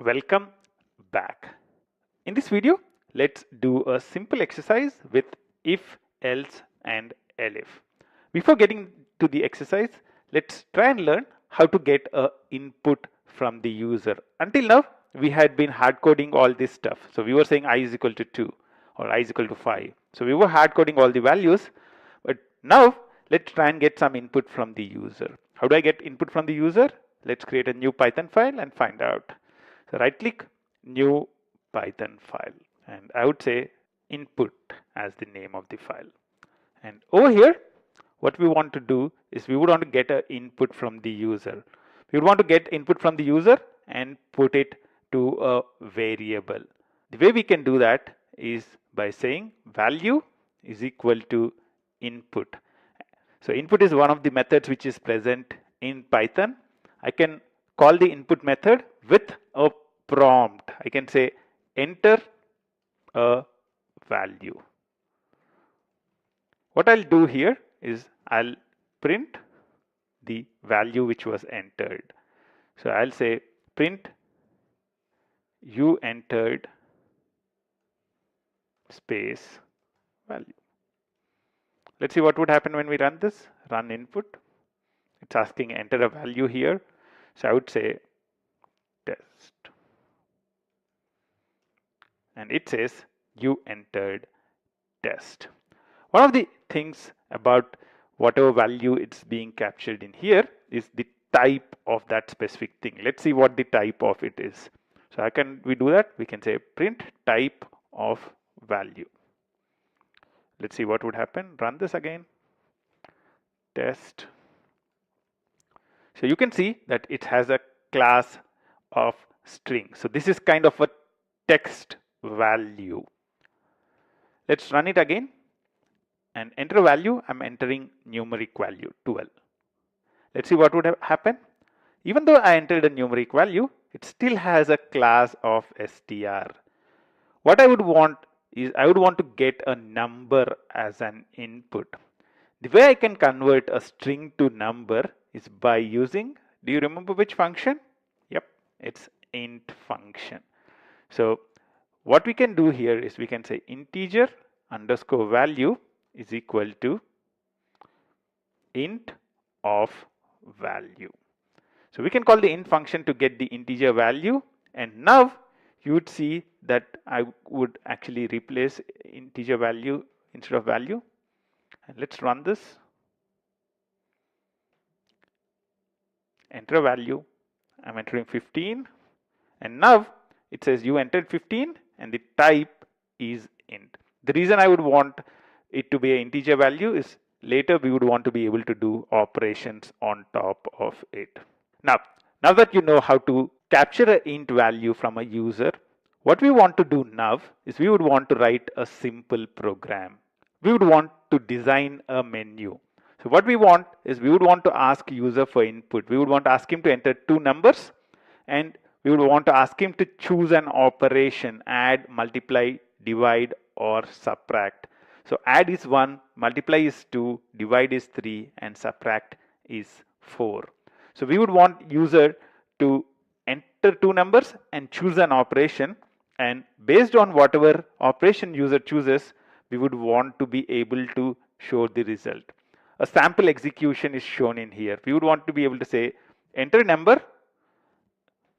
Welcome back. In this video, let's do a simple exercise with if, else and elif. Before getting to the exercise, let's try and learn how to get a input from the user. Until now, we had been hard coding all this stuff. So we were saying I is equal to 2 or I is equal to 5. So we were hard coding all the values, but now let's try and get some input from the user. How do I get input from the user? Let's create a new Python file and find out. So right click, new Python file, and I would say input as the name of the file. And over here, what we want to do is we would want to get an input from the user. We would want to get input from the user and put it to a variable. The way we can do that is by saying value is equal to input. So input is one of the methods which is present in Python. I can call the input method with a prompt. I can say enter a value. What I'll do here is I'll print the value which was entered. So I'll say print you entered space value. Let's see what would happen when we run this. Run input. It's asking enter a value here. So I would say test. And it says you entered test. One of the things about whatever value it's being captured in here is the type of that specific thing. Let's see what the type of it is. So how can we do that? We can say print type of value. Let's see what would happen. Run this again. Test. So you can see that it has a class of string. So this is kind of a text value. Let's run it again and enter a value. I'm entering numeric value 12. Let's see what would happen. Even though I entered a numeric value, it still has a class of str. What I would want is I would want to get a number as an input. The way I can convert a string to number is by using, do you remember which function? Yep, it's int function. So what we can do here is we can say integer underscore value is equal to int of value. So we can call the int function to get the integer value, and now you would see that I would actually replace integer value instead of value. And let's run this. Enter a value. I'm entering 15, and now it says you entered 15 and the type is int. The reason I would want it to be an integer value is later we would want to be able to do operations on top of it. Now that you know how to capture an int value from a user, what we want to do now is we would want to write a simple program. We would want to design a menu. So what we want is we would want to ask user for input. We would want to ask him to enter two numbers, and we would want to ask him to choose an operation: add, multiply, divide or subtract. So add is 1, multiply is 2, divide is 3 and subtract is 4. So we would want user to enter two numbers and choose an operation, and based on whatever operation user chooses, we would want to be able to show the result. A sample execution is shown in here. We would want to be able to say enter number,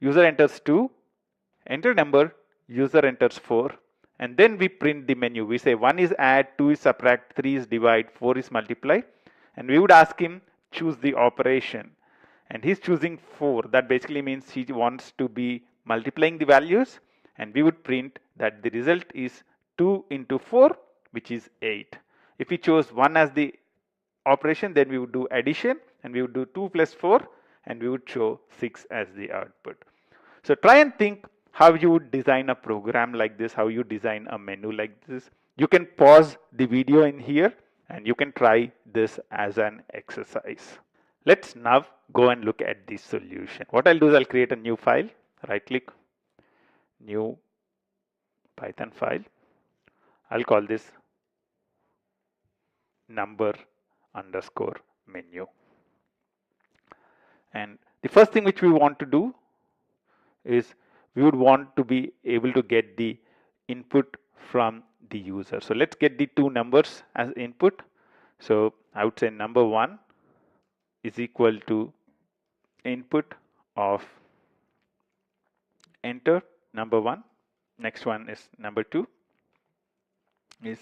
user enters 2, enter number, user enters 4, and then we print the menu. We say 1 is add, 2 is subtract, 3 is divide, 4 is multiply, and we would ask him choose the operation, and he's choosing 4. That basically means he wants to be multiplying the values, and we would print that the result is 2 into 4, which is 8. If we chose 1 as the operation, then we would do addition and we would do 2 plus 4 and we would show 6 as the output. So try and think how you would design a program like this, how you design a menu like this. You can pause the video in here and you can try this as an exercise. Let's now go and look at the solution. What I'll do is I'll create a new file, right click, new Python file. I'll call this number underscore menu. And the first thing which we want to do is we would want to be able to get the input from the user. So let's get the two numbers as input. So I would say number 1 is equal to input of enter number 1. Next one is number 2 is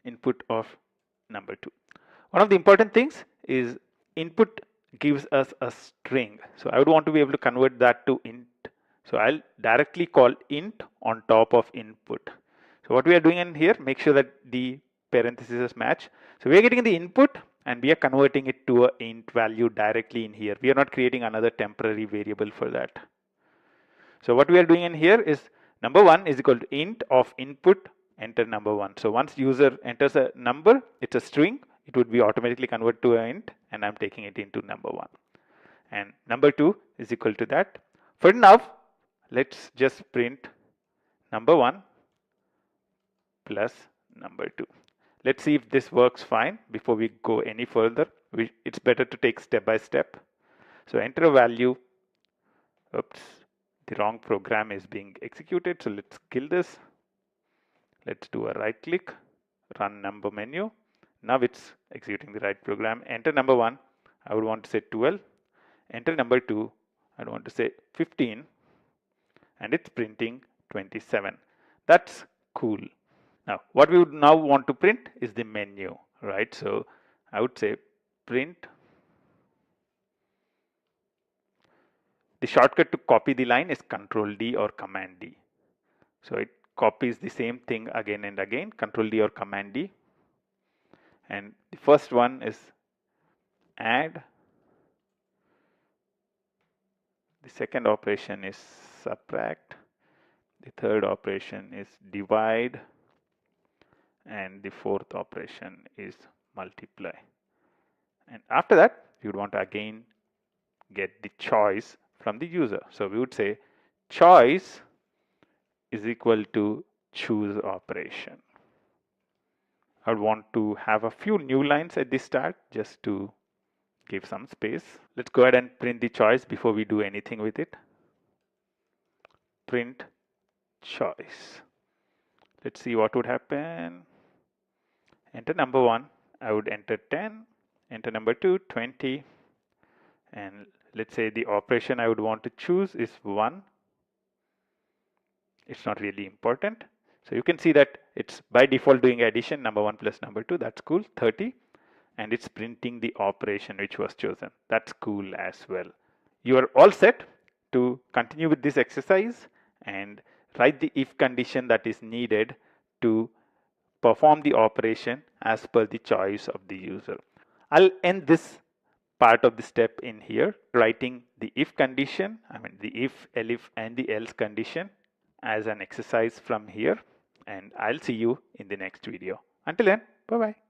input of number 2. One of the important things is input gives us a string. So I would want to be able to convert that to int. So I'll directly call int on top of input. So what we are doing in here, make sure that the parentheses match. So we are getting the input and we are converting it to a int value directly in here. We are not creating another temporary variable for that. So what we are doing in here is number 1 is equal to int of input enter number 1. So once user enters a number, it's a string, it would be automatically converted to an int, and I'm taking it into number 1. And number 2 is equal to that. For now, let's just print number 1 plus number 2. Let's see if this works fine before we go any further. It's better to take step by step. So enter a value. Oops, the wrong program is being executed. So let's kill this. Let's do a right click, run number menu. Now it's executing the right program. Enter number 1, I would want to say 12. Enter number 2, I would want to say 15. And it's printing 27. That's cool. Now, what we would now want to print is the menu, right? So I would say print. The shortcut to copy the line is Control D or Command D. So it copies the same thing again and again, Control D or Command D. And the first one is add. The second operation is subtract. The third operation is divide. And the fourth operation is multiply. And after that, you would want to again get the choice from the user. So we would say choice is equal to choose operation. I would want to have a few new lines at the start just to give some space. Let's go ahead and print the choice before we do anything with it. Print choice. Let's see what would happen. Enter number 1, I would enter 10. Enter number 2, 20. And let's say the operation I would want to choose is 1. It's not really important. So you can see that it's by default doing addition, number 1 plus number 2. That's cool, 30. And it's printing the operation which was chosen. That's cool as well. You are all set to continue with this exercise and write the if condition that is needed to perform the operation as per the choice of the user. I'll end this part of the step in here, writing the if condition, the if, elif, and the else condition as an exercise from here. And I'll see you in the next video. Until then, bye-bye.